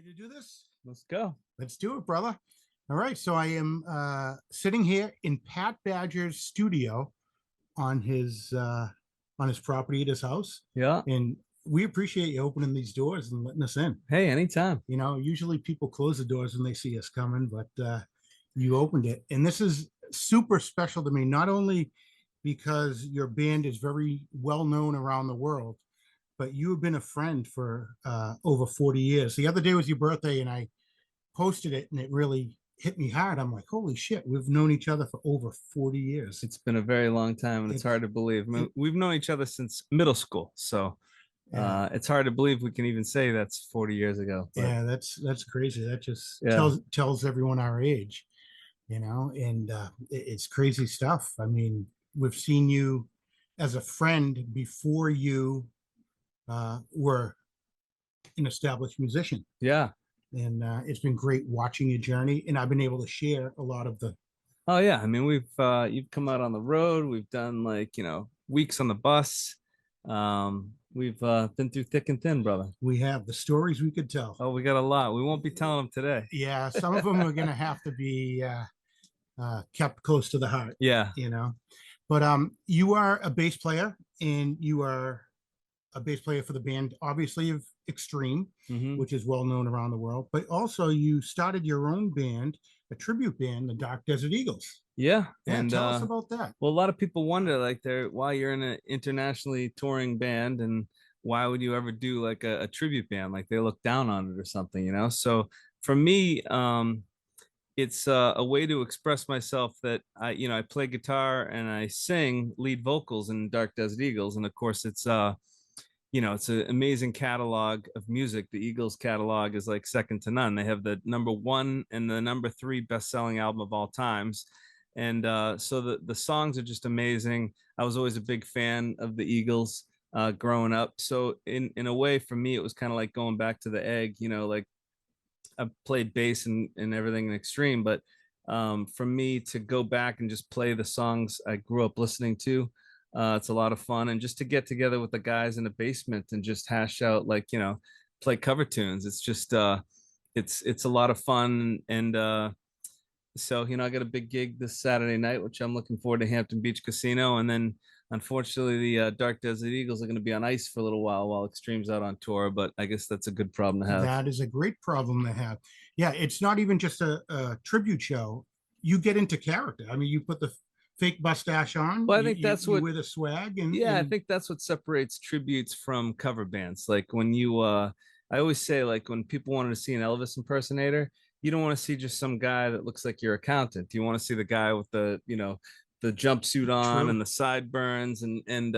Ready to do this? Let's go. Let's do it, brother. All right. So I am sitting here in Pat Badger's studio on his property at his house. Yeah. And we appreciate you opening these doors and letting us in. Hey, anytime. You know, usually people close the doors when they see us coming, but you opened it. And this is super special to me, not only because your band is very well known around the world, but you have been a friend for over 40 years. The other day was your birthday, and I posted it, and it really hit me hard. I'm like, holy shit, we've known each other for over 40 years. It's been a very long time, and it's hard to believe. I mean, we've known each other since middle school, so it's hard to believe we can even say that's 40 years ago. But yeah, that's crazy. That just tells everyone our age, you know, and it's crazy stuff. I mean, we've seen you as a friend before you were an established musician. Yeah. And it's been great watching your journey, and I've been able to share a lot of the. Oh yeah, I mean, you've come out on the road. We've done weeks on the bus. We've been through thick and thin, brother. We have the stories we could tell. Oh, we got a lot. We won't be telling them today. Yeah, some of them are gonna have to be kept close to the heart. Yeah, you know. But you are a bass player, and you are a bass player for the band, obviously, of Extreme, which is well known around the world. But also, you started your own band, a tribute band, the Dark Desert Eagles. Yeah, and tell us about that. Well, a lot of people wonder, why you're in an internationally touring band, and why would you ever do like a tribute band? Like they look down on it or something, you know? So for me, it's a way to express myself that I play guitar and I sing lead vocals in Dark Desert Eagles. And of course it's it's an amazing catalog of music. The Eagles catalog is like second to none. They have the #1 and the #3 best-selling album of all times. And so the songs are just amazing. I was always a big fan of the Eagles growing up. So in a way, for me, it was kind of like going back to the egg, like I played bass and everything in Extreme, but for me to go back and just play the songs I grew up listening to, it's a lot of fun. And just to get together with the guys in the basement and just hash out, play cover tunes. It's just it's a lot of fun. And so I got a big gig this Saturday night, which I'm looking forward to, Hampton Beach Casino. And then unfortunately the Dark Desert Eagles are going to be on ice for a little while Extreme's out on tour, but I guess that's a good problem to have. That is a great problem to have. Yeah, it's not even just a tribute show. You get into character. I mean, you put the fake mustache on. Well, I think that's what, with a swag. I think that's what separates tributes from cover bands. Like when you I always say, like, when people wanted to see an Elvis impersonator, you don't want to see just some guy that looks like your accountant. You want to see the guy with the the jumpsuit on and the sideburns, and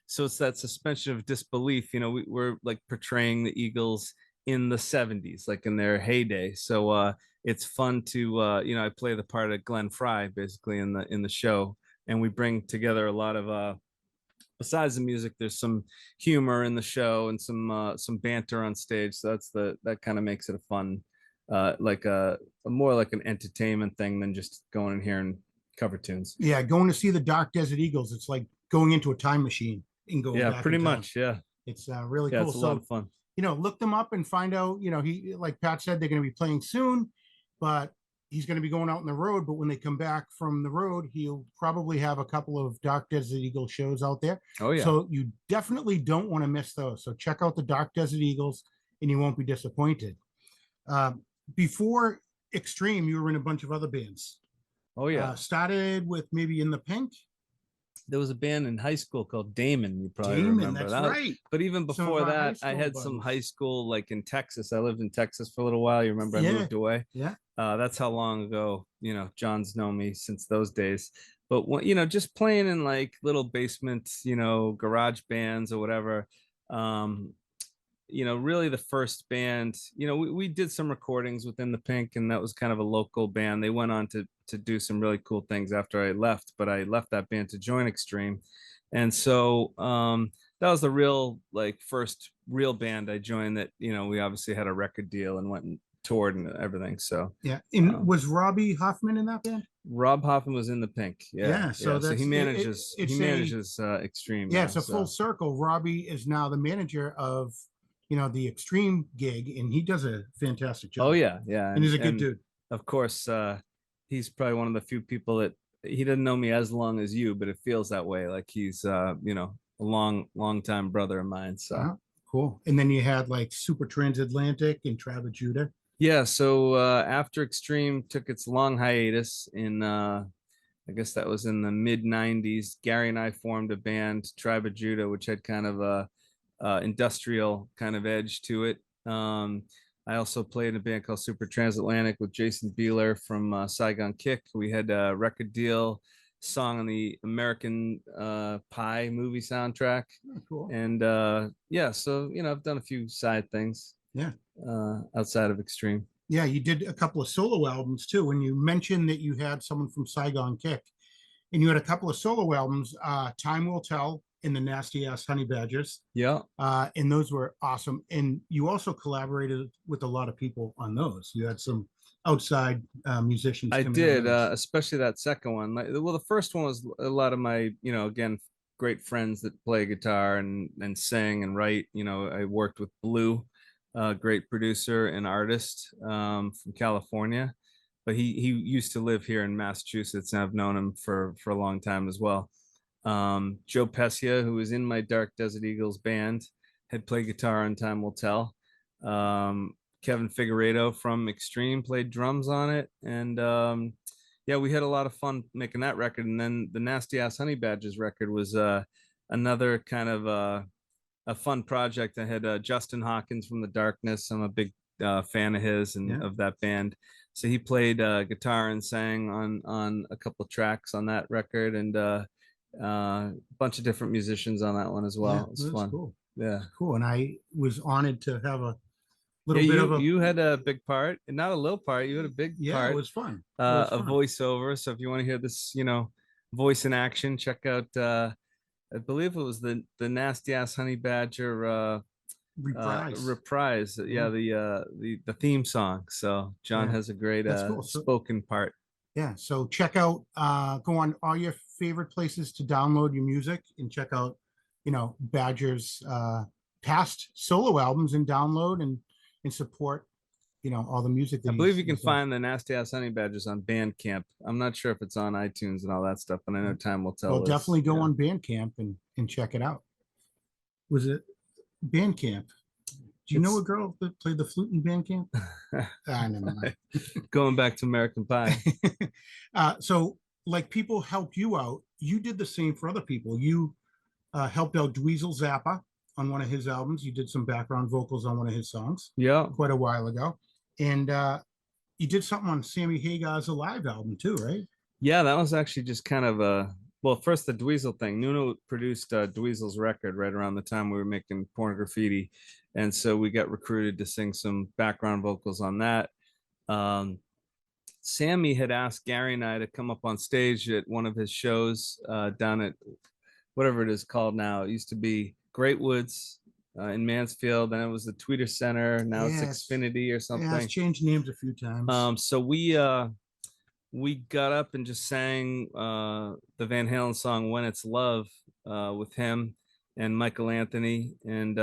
so it's that suspension of disbelief. We're like portraying the Eagles in the 70s, like in their heyday. So it's fun to I play the part of Glenn Fry basically in the show, and we bring together a lot of besides the music, there's some humor in the show and some banter on stage. So that kind of makes it a fun, like a more like an entertainment thing than just going in here and cover tunes. Yeah, going to see the Dark Desert Eagles, it's like going into a time machine and going back pretty much. Yeah, it's really cool. It's a lot of fun. Look them up and find out. He, like Pat said, they're going to be playing soon, but he's going to be going out on the road. But when they come back from the road, he'll probably have a couple of Dark Desert Eagle shows out there. Oh yeah. So you definitely don't want to miss those. So check out the Dark Desert Eagles and you won't be disappointed. Before Extreme, you were in a bunch of other bands. Oh yeah. Started with maybe In the Pink. There was a band in high school called Damon. You probably remember that's that. Right. But even before that, I had some high school, like in Texas. I lived in Texas for a little while. You remember I moved away? Yeah. That's how long ago, John's known me since those days. But just playing in like little basement, garage bands or whatever. Really the first band, we did some recordings within the Pink, and that was kind of a local band. They went on to do some really cool things after I left, but I left that band to join Extreme. And so that was the real, like, first real band I joined that, we obviously had a record deal and went and toured and everything. So yeah. And was Robbie Hoffman in that band? Rob Hoffman was in the Pink. Yeah. So he manages Extreme. Yeah, it's a full circle. Robbie is now the manager of the Extreme gig, and he does a fantastic Oh job. yeah, yeah, And he's a good and dude. of course, he's probably one of the few people that he doesn't know me as long as you, but it feels that way. Like he's, a long time brother of mine. So Uh-huh. Cool. And then you had like Super Transatlantic and Travis Judah. yeah, so after Extreme took its long hiatus in, I guess that was in the mid '90s, Gary and I formed a band, Tribe of Judah, which had kind of a industrial kind of edge to it. I also played in a band called Super Transatlantic with Jason Bieler from Saigon Kick. We had a record deal, song on the American Pie movie soundtrack. Oh, cool. And yeah, so I've done a few side things Yeah. outside of Extreme. Yeah, you did a couple of solo albums too. When you mentioned that you had someone from Saigon Kick, and you had a couple of solo albums, Time Will Tell and the Nasty Ass Honey Badgers. Yeah, And those were awesome. And you also collaborated with a lot of people on those. You had some outside musicians I come in on did, those. especially that second one. Well, the first one was a lot of my, again, great friends that play guitar and sing and write. I worked with Blue, a great producer and artist from California, but he used to live here in Massachusetts, and I've known him for a long time as well. Joe Pescia, who was in my Dark Desert Eagles band, had played guitar on Time Will Tell. Um, Kevin Figueredo from Extreme played drums on it, and yeah, we had a lot of fun making that record. And then the Nasty Ass Honey Badgers record was another kind of a fun project. I had Justin Hawkins from the Darkness. I'm a big fan of his and Yeah. of that band. So he played guitar and sang on a couple of tracks on that record, and a bunch of different musicians on that one as well. Yeah, It was that's fun. cool. Yeah. That's cool. And I was honored to have a Yeah, little bit of you a, you had a big part, and not a little part. You had a big yeah, it part, was fun. It was a fun. voiceover. So if you want to hear this, voice in action, check out. I believe it was the Nasty Ass Honey Badger Reprise. reprise. Yeah, Yeah. the theme song. So John Yeah. has a great That's cool. So spoken part. yeah, so check out, go on all your favorite places to download your music and check out, Badger's past solo albums and download and support, all the music I that believe you can he's done. find the Nasty Ass Honey Badgers on Bandcamp. I'm not sure if it's on iTunes and all that stuff, but I know Time Will Well, Tell is. definitely go Yeah. on Bandcamp and check it out. Was it Bandcamp? Do you know a It's girl that played the flute in Bandcamp? Never mind. going back to American Pie. So like people help you out. You did the same for other people. You helped out Dweezil Zappa on one of his albums. You did some background vocals on one of his songs Yeah. quite a while ago. And you did something on Sammy Hagar's Alive album too, right? Yeah, that was actually just kind of a well, first the Dweezil thing. Nuno produced Dweezil's record right around the time we were making Porn Graffiti, and so we got recruited to sing some background vocals on that. Um, Sammy had asked Gary and I to come up on stage at one of his shows down at whatever it is called now. It used to be Great Woods in Mansfield, then it was the Tweeter Center. Now it's Yes. Xfinity or Yeah, it's something. changed names a few times. So we got up and just sang the Van Halen song "When It's Love" with him and Michael Anthony, and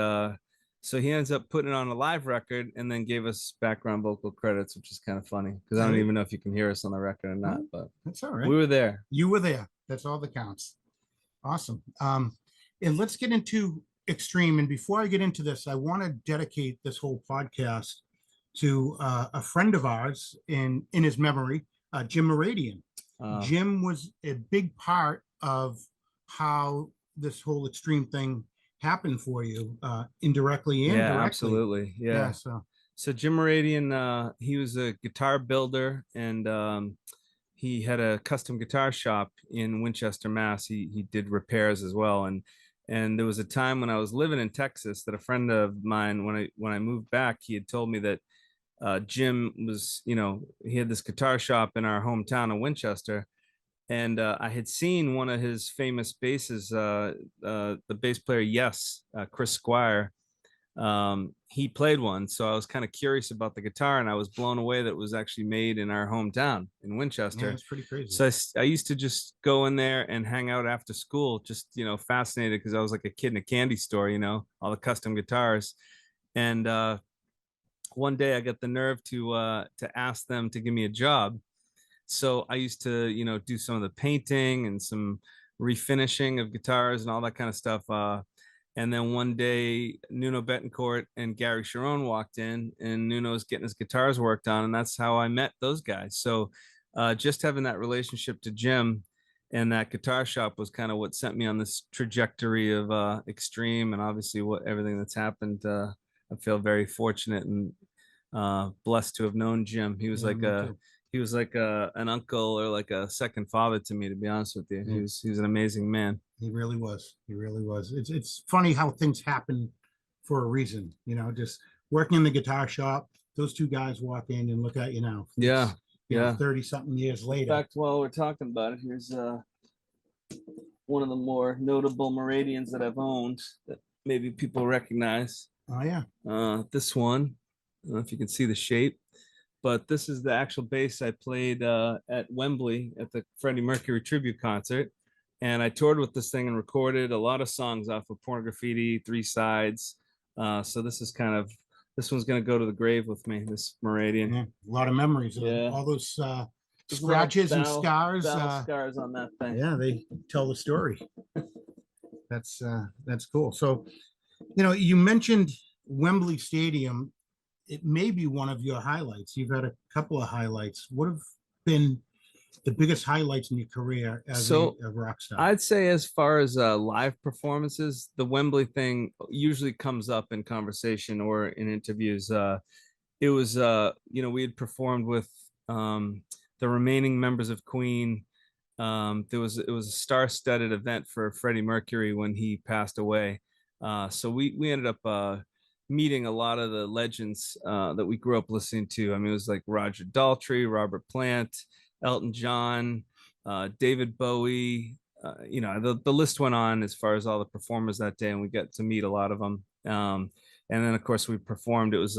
so he ends up putting it on a live record and then gave us background vocal credits, which is kind of funny because I don't even know if you can hear us on the record or not, but That's all right. we were there. You were there. That's all that counts. Awesome. And let's get into Extreme. And before I get into this, I want to dedicate this whole podcast to a friend of ours in his memory, Jim Moradian. Jim was a big part of how this whole Extreme thing happened for you, indirectly and Yeah, directly. absolutely. Yeah. So Jim Moradian, he was a guitar builder, and he had a custom guitar shop in Winchester, Mass. He did repairs as well, and there was a time when I was living in Texas that a friend of mine, when I moved back, he had told me that Jim was, he had this guitar shop in our hometown of Winchester, and I had seen one of his famous basses, the bass player, yes, Chris Squire. He played one, so I was kind of curious about the guitar, and I was blown away that it was actually made in our hometown in Winchester. Yeah, it's pretty crazy. So I used to just go in there and hang out after school, just fascinated because I was like a kid in a candy store, all the custom guitars. And one day I got the nerve to ask them to give me a job. So I used to, do some of the painting and some refinishing of guitars and all that kind of stuff. And then one day, Nuno Betancourt and Gary Sharon walked in, and Nuno's getting his guitars worked on, and that's how I met those guys. So just having that relationship to Jim and that guitar shop was kind of what sent me on this trajectory of extreme, and obviously what everything that's happened. I feel very fortunate and blessed to have known Jim. He was Yeah, like me a too. he was like an uncle or like a second father to me, to be honest with you. Yeah, He was an amazing man. he really was. He really was. It's funny how things happen for a reason. Just working in the guitar shop. Those two guys walk in and look at you now. Yeah, It's yeah. 30 something years In later. fact, while we're talking about it, here's one of the more notable Moradians that I've owned that maybe people recognize. Oh yeah. This one, I don't know if you can see the shape, but this is the actual bass I played at Wembley at the Freddie Mercury tribute concert. And I toured with this thing and recorded a lot of songs off of Porn Graffiti, Three Sides. So this one's gonna go to the grave with me, this Moradian. Yeah, a lot of memories. Yeah. All those There's a lot of scratches and scars. battle scars on that thing. Yeah, they tell the story. That's cool. So, you mentioned Wembley Stadium. It may be one of your highlights. You've had a couple of highlights. What have been the biggest highlights in your career as So a rock star? I'd say as far as live performances, the Wembley thing usually comes up in conversation or in interviews. It was we had performed with the remaining members of Queen. It was a star-studded event for Freddie Mercury when he passed away. So we ended up meeting a lot of the legends that we grew up listening to. I mean, it was like Roger Daltrey, Robert Plant, Elton John, David Bowie. The list went on as far as all the performers that day, and we got to meet a lot of them. And then, of course, we performed. It was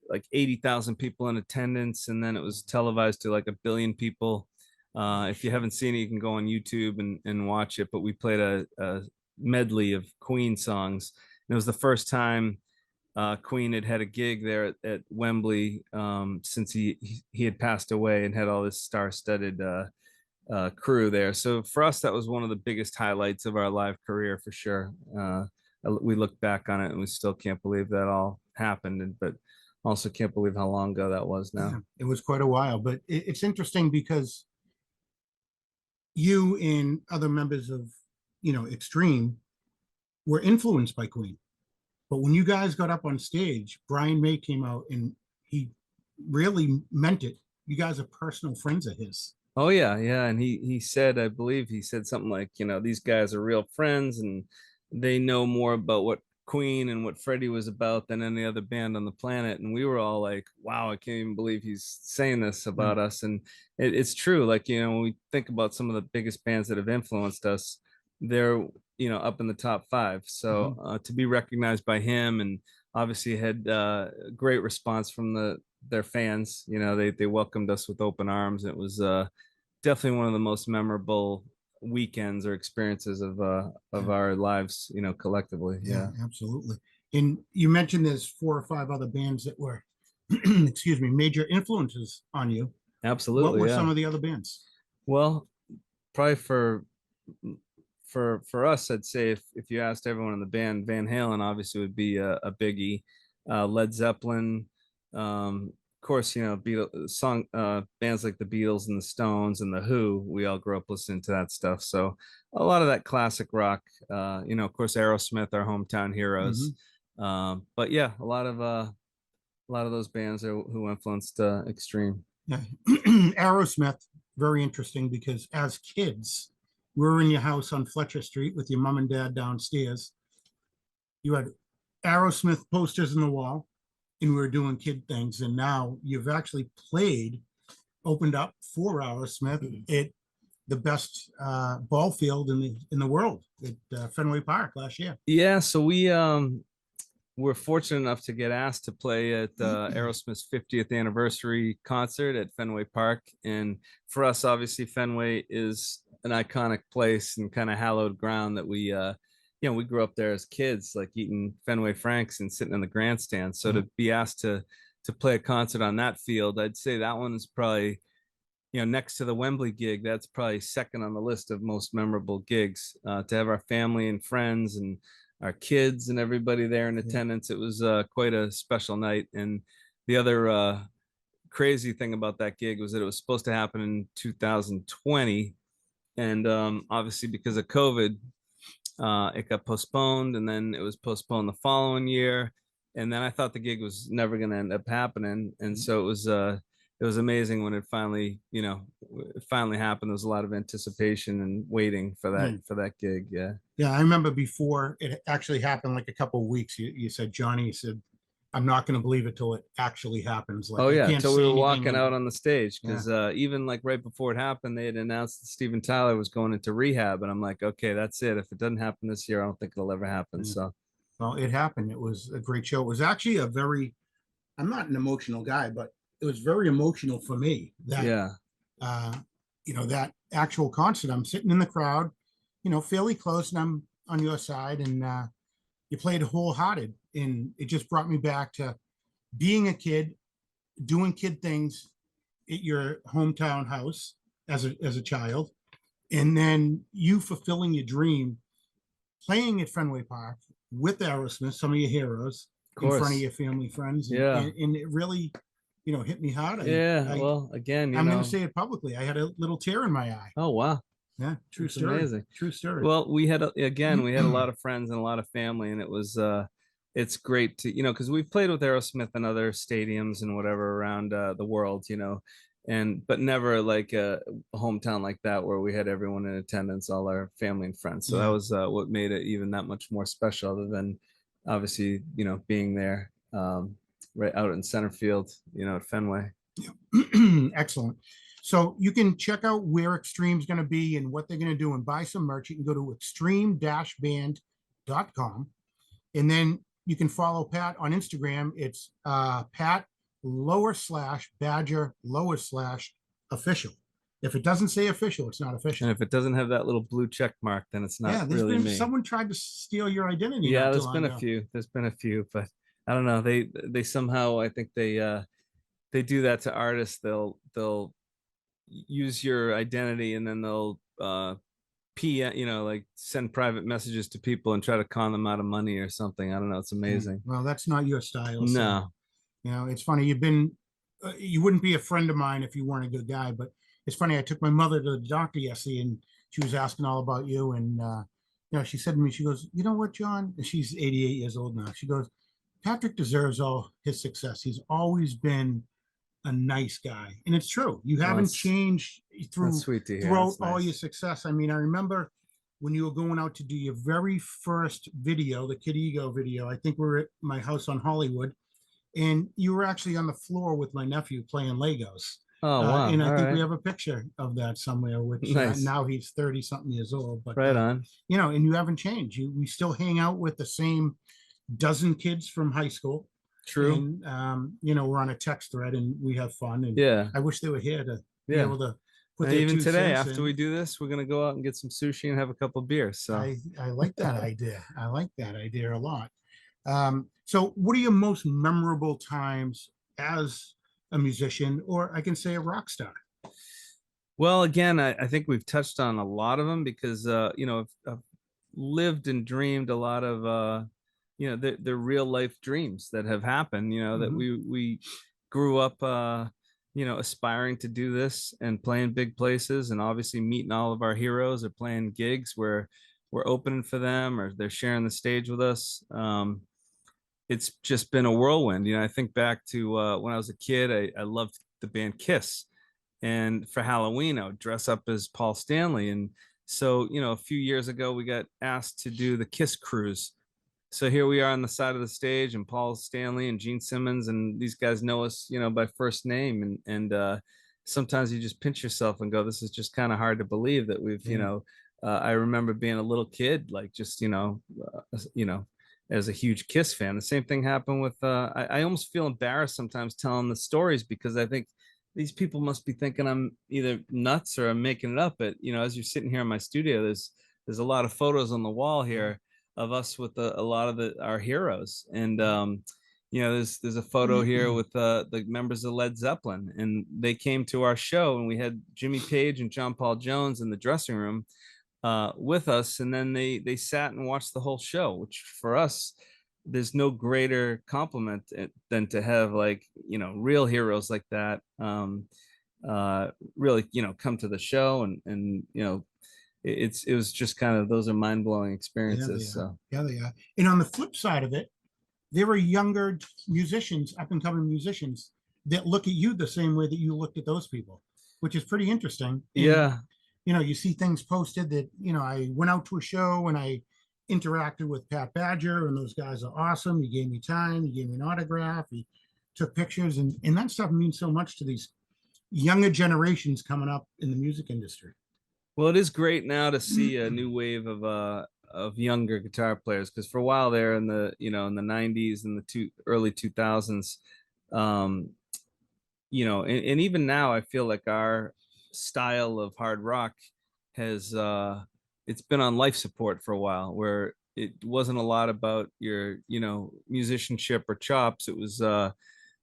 like 80,000 people in attendance, and then it was televised to like 1 billion people. If you haven't seen it, you can go on YouTube and watch it. But we played a medley of Queen songs. And it was the first time Queen had had a gig there Wembley since he had passed away and had all this star-studded crew there. So for us, that was one of the biggest highlights of our live career for sure. We look back on it and we still can't believe that all happened, but also can't believe how long ago that was now. Yeah, it was quite a while, but it's interesting because you and other members of, Extreme were influenced by Queen. But when you guys got up on stage, Brian May came out and he really meant it. You guys are personal friends of his. Oh yeah, yeah. And he said, I believe he said something like, these guys are real friends and they know more about what Queen and what Freddie was about than any other band on the planet. And we were all like, wow, I can't even believe he's saying this about us. And it's true. Like, when we think about some of the biggest bands that have influenced us, they're, up in the top 5. So to be recognized by him, and obviously had great response from their fans. They welcomed us with open arms. It was definitely one of the most memorable weekends or experiences of our lives, collectively. Yeah, absolutely. And you mentioned there's 4 or 5 other bands that were, excuse me, major influences on you. Absolutely. What were Yeah. some of the other bands? Well, probably for us, I'd say if you asked everyone in the band, Van Halen obviously would be a biggie. Led Zeppelin, of course, bands like the Beatles and the Stones and the Who. We all grew up listening to that stuff. So a lot of that classic rock. Of course, Aerosmith, our hometown heroes. But yeah, a lot of those bands who influenced Extreme. Yeah. Aerosmith, very interesting because as kids, we were in your house on Fletcher Street with your mom and dad downstairs. You had Aerosmith posters in the wall, and we were doing kid things. And now you've actually opened up for Aerosmith at the best ball field in the world at Fenway Park last year. Yeah, so we were fortunate enough to get asked to play at Aerosmith's 50th anniversary concert at Fenway Park. And for us, obviously, Fenway is an iconic place and kind of hallowed ground that we we grew up there as kids, like eating Fenway Franks and sitting in the grandstand. So Mhm. to be asked to play a concert on that field, I'd say that one is probably, next to the Wembley gig, that's probably second on the list of most memorable gigs. To have our family and friends and our kids and everybody there in Yeah. attendance, it was quite a special night. And the other crazy thing about that gig was that it was supposed to happen in 2020, and obviously because of COVID, it got postponed, and then it was postponed the following year, and then I thought the gig was never going to end up happening, and so it was amazing when it finally, it finally happened. There was a lot of anticipation and waiting for that Yeah. gig. Yeah. Yeah, I remember before it actually happened, like a couple of weeks, you said, Johnny, you said, I'm not going to believe it till it actually happens. Oh Like, I yeah, can't till we say were anything. walking And out on the stage, yeah, because even like right before it happened, they had announced that Steven Tyler was going into rehab, and I'm like, okay, that's it. If it doesn't happen this year, I don't think it'll ever happen. yeah. So Well, it happened. It was a great show. It was actually a very, I'm not an emotional guy, but it was very emotional for me that, yeah, uh, that actual concert. I'm sitting in the crowd, fairly close, and I'm on your side, and you played wholehearted. And it just brought me back to being a kid, doing kid things at your hometown house as a child, and then you fulfilling your dream, playing at Fenway Park with Aerosmith, some of your heroes, of in front of course, your family, friends, and yeah. and it really, hit me hard. I Yeah, I well, again, I'm going to say it publicly. I had a little tear in my eye. oh wow, Yeah, true that's story. amazing. True story. Well, again, we had a lot of friends and a lot of family, and it's great to, because we've played with Aerosmith in other stadiums and whatever around the world, and but never like a hometown like that where we had everyone in attendance, all our family and friends. So that Yeah. was what made it even that much more special, other than obviously, being there right out in center field, at Fenway. Excellent. So you can check out where Extreme's going to be and what they're going to do and buy some merch. You can go to extreme-band.com, and then you can follow Pat on Instagram. It's Pat /Badger/official. If it doesn't say official, it's not official. And if it doesn't have that little blue check mark, then it's not Yeah, there's really been me. someone tried to steal your identity Yeah, not too there's long been a ago. few. There's been a few, but I don't know. They somehow, I think they do that to artists. They'll use your identity, and then they'll like send private messages to people and try to con them out of money or something. I don't know. It's Yeah. amazing. Well, that's not your style. So, No. it's funny. You wouldn't be a friend of mine if you weren't a good guy. But it's funny. I took my mother to the doctor yesterday, and she was asking all about you. And she said to me, she goes, "You know what, John?" And she's 88 years old now. She goes, "Patrick deserves all his success. He's always been a nice guy," and it's true. You Well, haven't changed that's through sweet to hear. throughout That's all your nice. success. I mean, I remember when you were going out to do your very first video, the Kid Ego video. I think we were at my house on Hollywood, and you were actually on the floor with my nephew playing Legos. Oh wow. And I All think we right. have a picture of that somewhere, which Nice. now he's 30 something years old. But, Right on. and you haven't changed. We still hang out with the same dozen kids from high school. True. And, we're on a text thread and we have fun. And Yeah. I wish they were here to be Yeah. able to put And their even two today, cents after we in. do this, we're gonna go out and get some sushi and have a couple beers. So I like that idea. I like that idea a lot. So, what are your most memorable times as a musician, or I can say a rock star? well, again, I think we've touched on a lot of them, because I've lived and dreamed a lot of the real life dreams that have happened. That Mhm. we grew up aspiring to do this and playing big places, and obviously meeting all of our heroes or playing gigs where we're opening for them or they're sharing the stage with us. It's just been a whirlwind. I think back to when I was a kid, I loved the band Kiss, and for Halloween, I would dress up as Paul Stanley. And so, a few years ago, we got asked to do the Kiss Cruise. So here we are on the side of the stage, and Paul Stanley and Gene Simmons, and these guys know us, by first name. And sometimes you just pinch yourself and go, "This is just kind of hard to believe that we've, Yeah. I remember being a little kid, like just, as a huge Kiss fan. The same thing happened with. I almost feel embarrassed sometimes telling the stories, because I think these people must be thinking I'm either nuts or I'm making it up. But as you're sitting here in my studio, there's a lot of photos on the wall here of us with a lot of our heroes. And there's a photo here with the members of Led Zeppelin, and they came to our show, and we had Jimmy Page and John Paul Jones in the dressing room with us, and then they sat and watched the whole show, which for us, there's no greater compliment than to have, like, real heroes like that really, come to the show. And it was just kind of, those are mind-blowing Yeah, they experiences. are. So Yeah, they are. And on the flip side of it, there are younger musicians, up and coming musicians, that look at you the same way that you looked at those people, which is pretty interesting. And yeah. you see things posted that, I went out to a show and I interacted with Pat Badger, and those guys are awesome. He gave me time, he gave me an autograph, he took pictures, and that stuff means so much to these younger generations coming up in the music industry. Well, it is great now to see a new wave of younger guitar players, because for a while there in the in the 90s and the early 2000s, um and even now I feel like our style of hard rock has it's been on life support for a while, where it wasn't a lot about your musicianship or chops. It was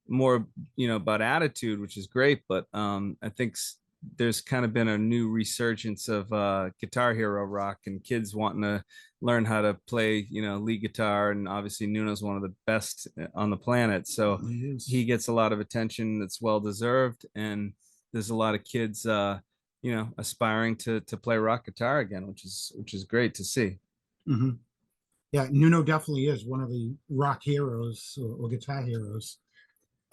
more about attitude, which is great. But I think there's kind of been a new resurgence of Guitar Hero rock, and kids wanting to learn how to play lead guitar. And obviously Nuno's one of the best on the planet, so he gets a lot of attention that's well deserved. And there's a lot of kids aspiring to play rock guitar again, which is great to see. Mhm. Yeah, Nuno definitely is one of the rock heroes, or guitar heroes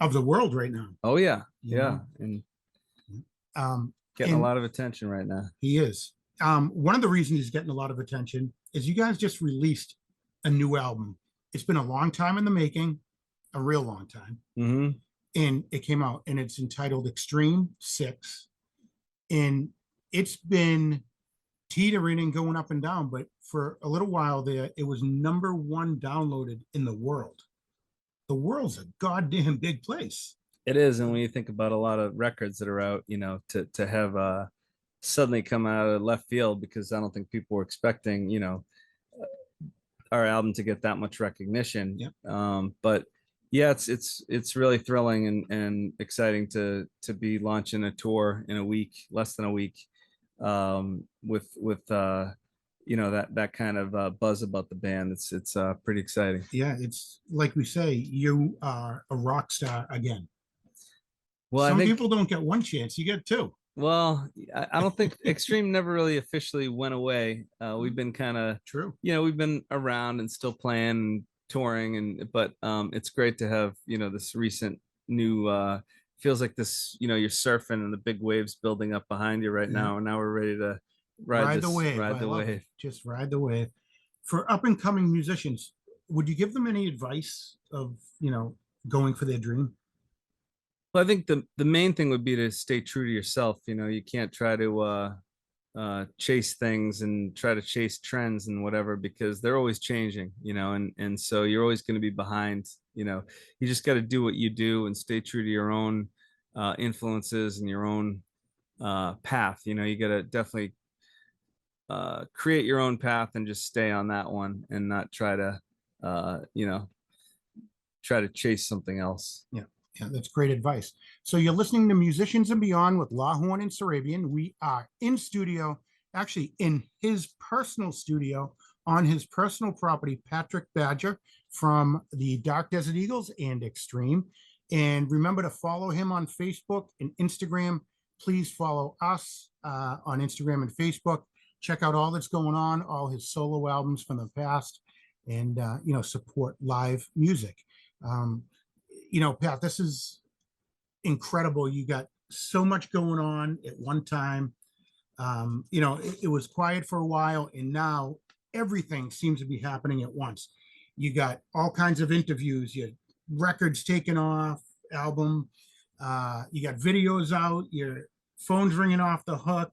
of the world right now. Oh yeah, You yeah. know, And um, getting a and lot of attention right now. he is. One of the reasons he's getting a lot of attention is you guys just released a new album. It's been a long time in the making, a real long time, Hmm. and it came out, and it's entitled Extreme Six, and it's been teetering and going up and down, but for a little while there, it was number one downloaded in the world. The world's a goddamn big place. It is. And when you think about a lot of records that are out, to have suddenly come out of left field, because I don't think people were expecting, our album to get that much recognition. Yep. But yeah, it's really thrilling and exciting to be launching a tour in a week, less than a week, with that kind of buzz about the band. It's pretty exciting. Yeah, it's like we say, you are a rock star again. Well, I Some think people don't get one chance, you get two. Well, I don't think Extreme never really officially went away. We've been kind of, True. we've been around and still playing and touring, but it's great to have, this recent new, feels like this, you're surfing and the big waves building up behind you right Yeah. now. And now we're ready to Ride the wave. ride I the love it. wave. Just ride the wave. For up and coming musicians, would you give them any advice of, going for their dream? Well, I think the main thing would be to stay true to yourself. You can't try to chase things and try to chase trends and whatever, because they're always changing, and so you're always going to be behind. You just got to do what you do and stay true to your own influences and your own path. You got to definitely create your own path and just stay on that one, and not try to try to chase something else. Yeah. Yeah, that's great advice. So you're listening to Musicians and Beyond with Lawhorn and Sarabian. We are in studio, actually in his personal studio on his personal property, Patrick Badger from the Dark Desert Eagles and Extreme. And remember to follow him on Facebook and Instagram. Please follow us on Instagram and Facebook. Check out all that's going on, all his solo albums from the past, and support live music. Pat, this is incredible. You got so much going on at one time. It was quiet for a while, and now everything seems to be happening at once. You got all kinds of interviews, your records taken off, album, you got videos out, your phone's ringing off the hook,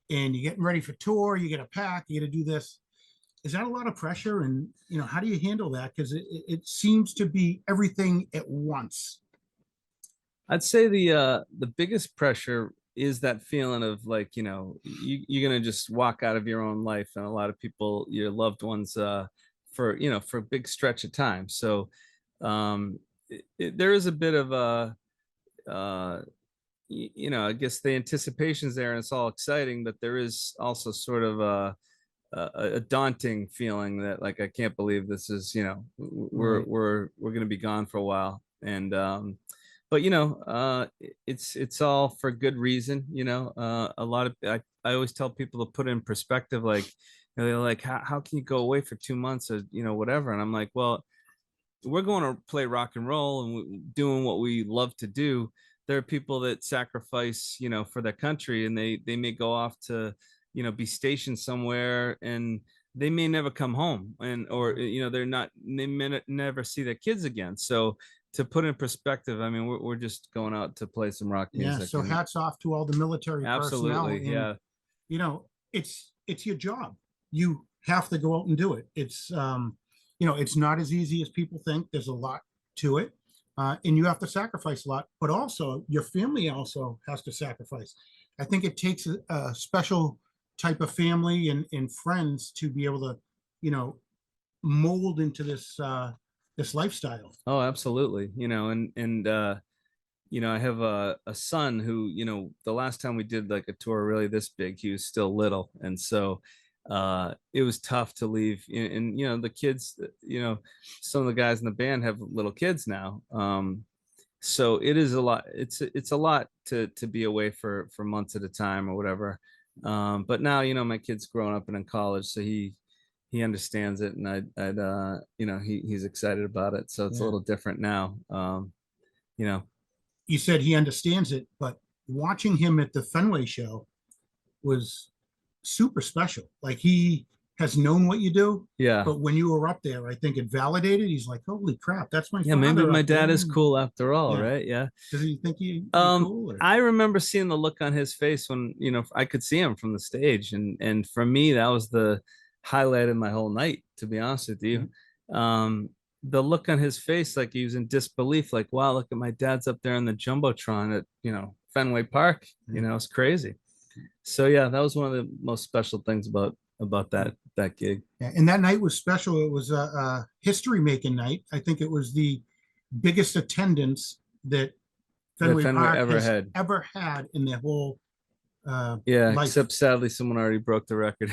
and you're getting ready for tour. You got to pack, you got to do this. Is that a lot of pressure? And how do you handle that? Because it seems to be everything at once. I'd say the biggest pressure is that feeling of, like, you're gonna just walk out of your own life, and a lot of people, your loved ones, for for a big stretch of time. So there is a bit of a uh, I guess the anticipation's there and it's all exciting, but there is also sort of a daunting feeling that like I can't believe this is Right. we're gonna be gone for a while. And but it's all for good reason. A lot of I always tell people to put in perspective, like they're like, how can you go away for 2 months or whatever? And I'm like, well, we're going to play rock and roll and doing what we love to do. There are people that sacrifice for their country, and they may go off to be stationed somewhere, and they may never come home, and or they're not, they may never see their kids again. So to put in perspective, I mean, we're just going out to play some rock Yeah. music. So And hats off to all the military personnel. absolutely, And yeah. it's your job. You have to go out and do it. It's not as easy as people think. There's a lot to it. And you have to sacrifice a lot, but also your family also has to sacrifice. I think it takes a special type of family and friends to be able to, mold into this lifestyle. Oh, absolutely. I have a son who, the last time we did like a tour really this big, he was still little. And so it was tough to leave. And the kids, some of the guys in the band have little kids now. So it is a lot. It's a lot to be away for months at a time or whatever. But now, my kid's grown up and in college, so he understands it, and he's excited about it. So it's a Yeah. little different now. You know, You said he understands it, but watching him at the Fenway show was super special. Like he has known what you do, yeah. but when you were up there, I think it validated. He's like, "Holy crap, that's my Yeah, maybe father my up dad there." is cool after all, Yeah. right? Yeah. Does he think you're cool? Or? I remember seeing the look on his face when, I could see him from the stage. And for me, that was the highlight of my whole night, to be honest with you. The look on his face, like he was in disbelief, like, wow, look at my dad's up there in the Jumbotron at, Fenway Park. It's crazy. So yeah, that was one of the most special things about that gig. Yeah, and that night was special. It was a history making night. I think it was the biggest attendance that That Fenway Fenway Park ever has had. ever had in their whole Yeah, life. except sadly someone already broke the record.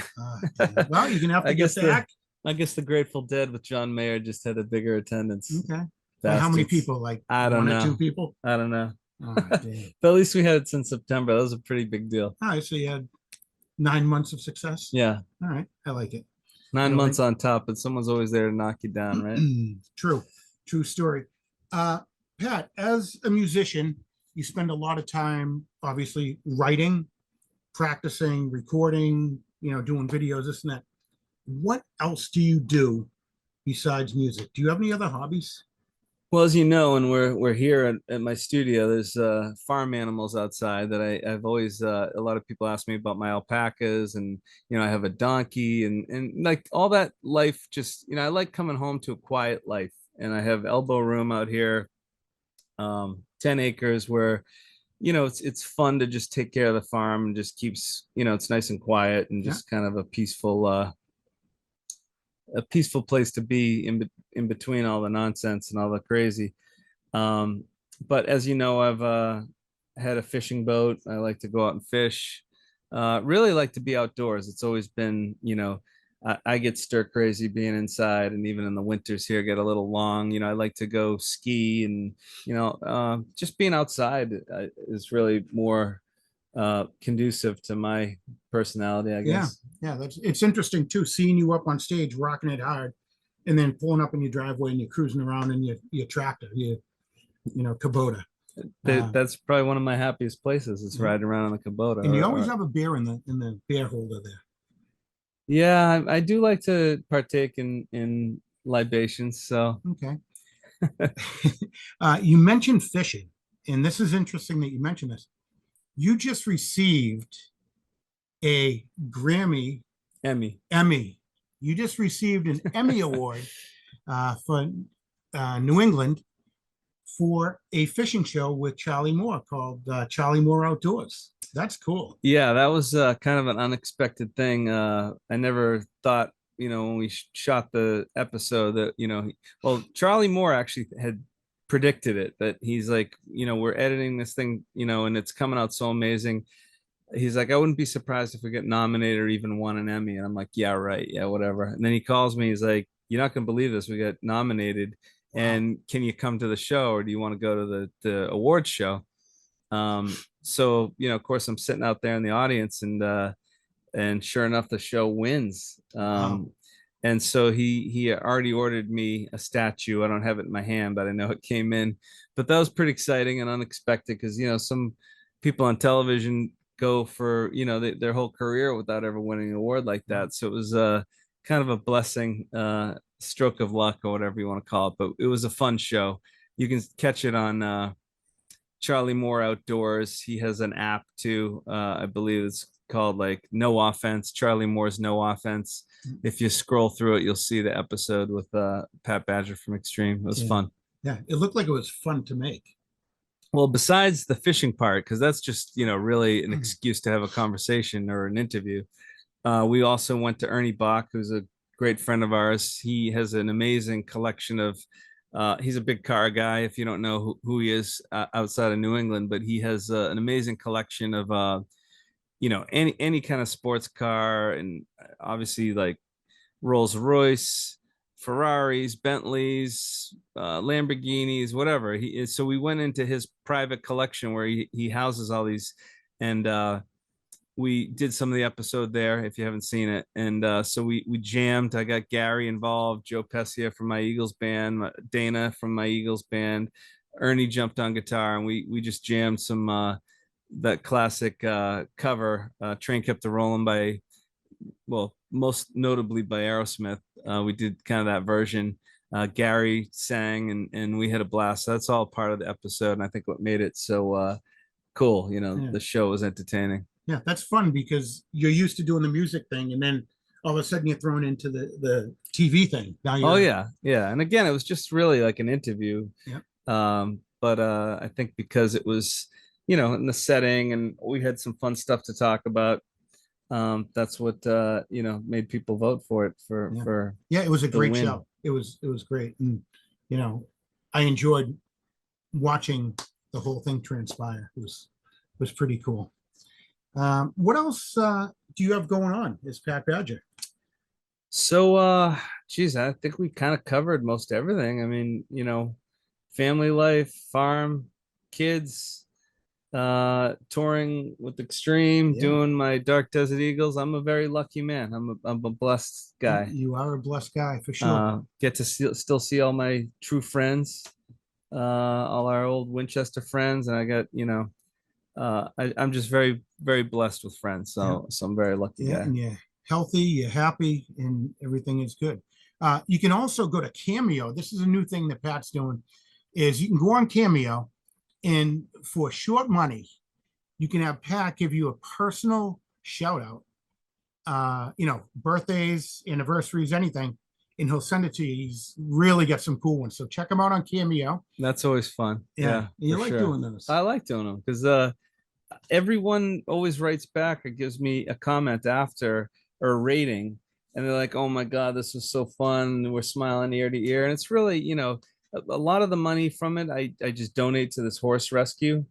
Well, you're gonna have I to get guess back. I guess the Grateful Dead with John Mayer just had a bigger attendance. Okay. How many Bastards. people? Like I don't one or two know. people? I don't know. Oh, But damn. at least we had it since September. That was a pretty big deal. All right, so you had 9 months of success. Yeah. All right, I like it. 9 months on top, but someone's always there to knock you down, right? True story. Pat, as a musician, you spend a lot of time obviously writing, practicing, recording, doing videos, this and that. What else do you do besides music? Do you have any other hobbies? Well, as you know, and we're here at my studio, there's farm animals outside that I've always a lot of people ask me about my alpacas, and I have a donkey, and like all that life. Just I like coming home to a quiet life, and I have elbow room out here, 10 acres where it's fun to just take care of the farm and just keeps it's nice and quiet and Yeah. just kind of a peaceful place to be in between all the nonsense and all the crazy. But as you know, I've had a fishing boat. I like to go out and fish. Really like to be outdoors. It's always been, I get stir crazy being inside, and even in the winters here get a little long. I like to go ski, and just being outside is really more conducive to my personality, I Yeah, guess. yeah, it's interesting too, seeing you up on stage rocking it hard, and then pulling up in your driveway and you're cruising around in your tractor, Kubota. That's probably one of my happiest places is Yeah. riding around on the Kubota. And you always have a beer in the beer holder there. Yeah, I do like to partake in libations. So Okay. You mentioned fishing, and this is interesting that you mentioned this. You just received a Grammy Emmy. You just received an Emmy Award for New England for a fishing show with Charlie Moore called Charlie Moore Outdoors. That's cool. Yeah, that was kind of an unexpected thing. I never thought when we shot the episode that, well, Charlie Moore actually had predicted it, that he's like, we're editing this thing, and it's coming out so amazing. He's like, I wouldn't be surprised if we get nominated or even won an Emmy. And I'm like, yeah, right. Yeah, whatever. And then he calls me. He's like, you're not going to believe this. We got nominated. Wow. And can you come to the show, or do you want to go to the awards show? So, of course, I'm sitting out there in the audience, and sure enough, the show wins. Wow. And so he already ordered me a statue. I don't have it in my hand, but I know it came in. But that was pretty exciting and unexpected, because some people on television go for their whole career without ever winning an award like that. So it was kind of a blessing, stroke of luck, or whatever you want to call it. But it was a fun show. You can catch it on Charlie Moore Outdoors. He has an app too. I believe it's called like No Offense, Charlie Moore's No Offense. If you scroll through it, you'll see the episode with Pat Badger from Extreme. It was Yeah. fun. Yeah, it looked like it was fun to make. Well, besides the fishing part, because that's just, really an Mhm. excuse to have a conversation or an interview. We also went to Ernie Bach, who's a great friend of ours. He has an amazing collection of, he's a big car guy, if you don't know who he is outside of New England, but he has an amazing collection of, any kind of sports car, and obviously like Rolls Royce, Ferraris, Bentleys, Lamborghinis, whatever. So we went into his private collection where he houses all these, and we did some of the episode there if you haven't seen it. And so we jammed. I got Gary involved, Joe Pescia from my Eagles band, Dana from my Eagles band, Ernie jumped on guitar, and we just jammed some that classic cover, Train Kept a Rolling, by, well, most notably by Aerosmith. We did kind of that version. Gary sang, and we had a blast. So that's all part of the episode, and I think what made it so cool. Yeah. The show was entertaining. Yeah, that's fun because you're used to doing the music thing, and then all of a sudden you're thrown into the TV thing. Now Oh you're yeah, yeah. And again, it was just really like an interview. yeah, But I think because it was, in the setting, and we had some fun stuff to talk about, that's what made people vote for it, for yeah, for yeah. It was a the great win. show. It was great, and I enjoyed watching the whole thing transpire. It was pretty cool. What else do you have going on as Pat Badger? So geez, I think we kind of covered most everything. I mean, family life, farm, kids, touring with Extreme, Yeah, doing my Dark Desert Eagles. I'm a very lucky man. I'm a blessed guy. you are a blessed guy for sure. Get to still see all my true friends, all our old Winchester friends, and I got, I'm just very, very blessed with friends. Yeah, So I'm a very lucky yeah, guy. and you're healthy, you're happy, and everything is good. You can also go to Cameo. This is a new thing that Pat's doing. Is you can go on Cameo, and for short money, you can have Pat give you a personal shout out. Birthdays, anniversaries, anything, and he'll send it to you. He's really got some cool ones. So check him out on Cameo. That's always fun. Yeah, Yeah, you for like sure. doing those. I like doing them because everyone always writes back or gives me a comment after, or a rating, and they're like, "Oh my God, this was so fun. We're smiling ear to ear." And it's really, a lot of the money from it, I just donate to this horse rescue.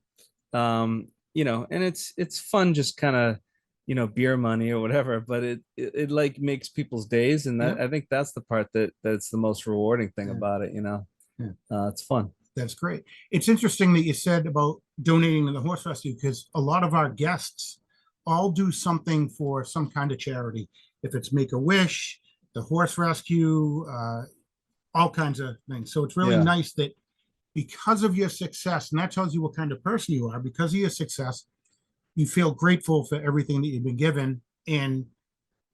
And it's fun, just kind of, beer money or whatever, but it like makes people's days, and Yeah, I think that's the part that's the most rewarding thing yeah, about it. yeah. It's fun. That's great. It's interesting that you said about donating to the horse rescue because a lot of our guests all do something for some kind of charity. If it's Make a Wish, the horse rescue, all kinds of things. So it's really Yeah. nice that because of your success, and that tells you what kind of person you are, because of your success, you feel grateful for everything that you've been given and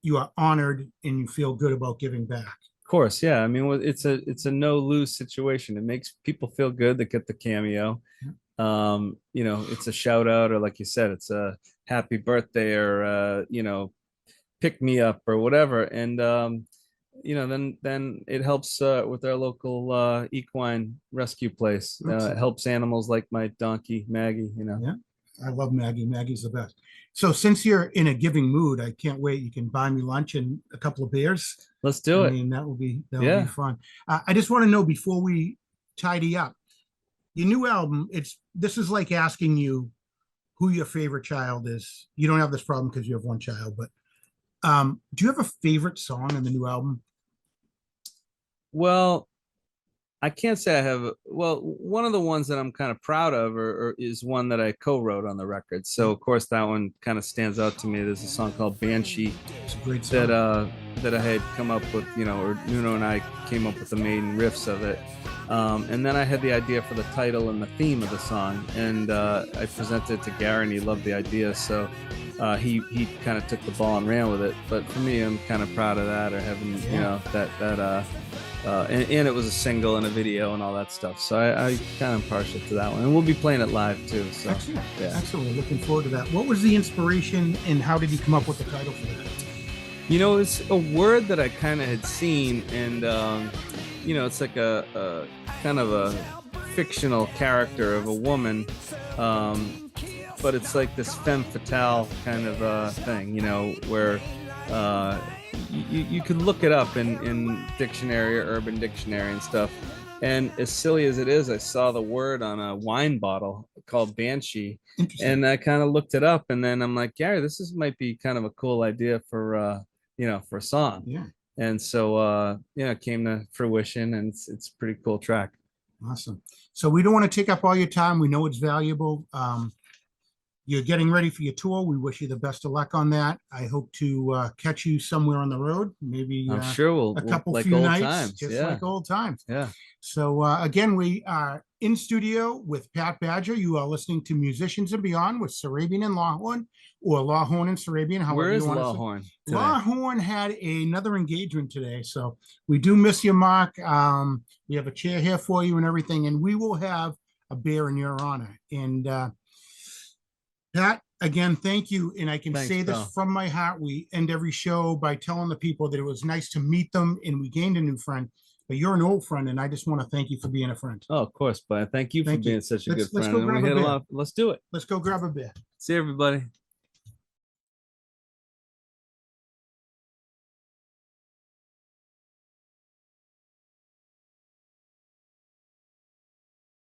you are honored and you feel good about giving back. Of course, yeah. I mean, it's a no lose situation. It makes people feel good that get the cameo. It's a shout out, or like you said, it's a happy birthday, or pick me up or whatever. And then it helps with our local equine rescue place. Excellent. It helps animals like my donkey Maggie. Yeah. I love Maggie. Maggie's the best. So since you're in a giving mood, I can't wait. You can buy me lunch and a couple of beers. Let's I do it. mean, that will be Yeah. fun. I just want to know before we tidy up, your new album, this is like asking you who your favorite child is. You don't have this problem because you have one child, but do you have a favorite song in the new album? Well, I can't say I have. Well, one of the ones that I'm kind of proud of, or is one that I co-wrote on the record. So of course that one kind of stands out to me. There's a song called Banshee It's a great that song. that I had come up with, or Nuno and I came up with the main riffs of it. And then I had the idea for the title and the theme of the song, and I presented it to Gary, and he loved the idea. So he kind of took the ball and ran with it. But for me, I'm kind of proud of that, or having and it was a single and a video and all that stuff. So I kind of partial to that one, and we'll be playing it live too. So Excellent. yeah. Excellent. Looking forward to that. What was the inspiration and how did you come up with the title for that? It's a word that I kind of had seen, and it's like a kind of a fictional character of a woman, but it's like this femme fatale kind of thing, where you could look it up in dictionary or Urban Dictionary and stuff. And as silly as it is, I saw the word on a wine bottle called Banshee, Interesting. and I kind of looked it up, and then I'm like, Gary, might be kind of a cool idea for for a song. Yeah. And so it came to fruition, and it's a pretty cool track. Awesome. So we don't want to take up all your time. We know it's valuable. You're getting ready for your tour. We wish you the best of luck on that. I hope to catch you somewhere on the road, maybe I'm sure a we'll couple like few old nights, times. just Yeah. like old times. Yeah. So again, we are in studio with Pat Badger. You are listening to Musicians and Beyond with Sarabian and Lawhorn, or Lawhorn and Sarabian, however Where is you want to say. Lawhorn today? Lawhorn had another engagement today, so we do miss you, Mark. We have a chair here for you and everything, and we will have a beer in your honor. And Pat, again, thank you. And I can Thanks, say this pal. from my heart. We end every show by telling the people that it was nice to meet them and we gained a new friend. But you're an old friend, and I just want to thank you for being a friend. Oh, of course, but thank you for Thank you. being such a Let's good friend. go And we grab a hit a beer. lot. Let's do it. Let's go grab a beer. See you, everybody.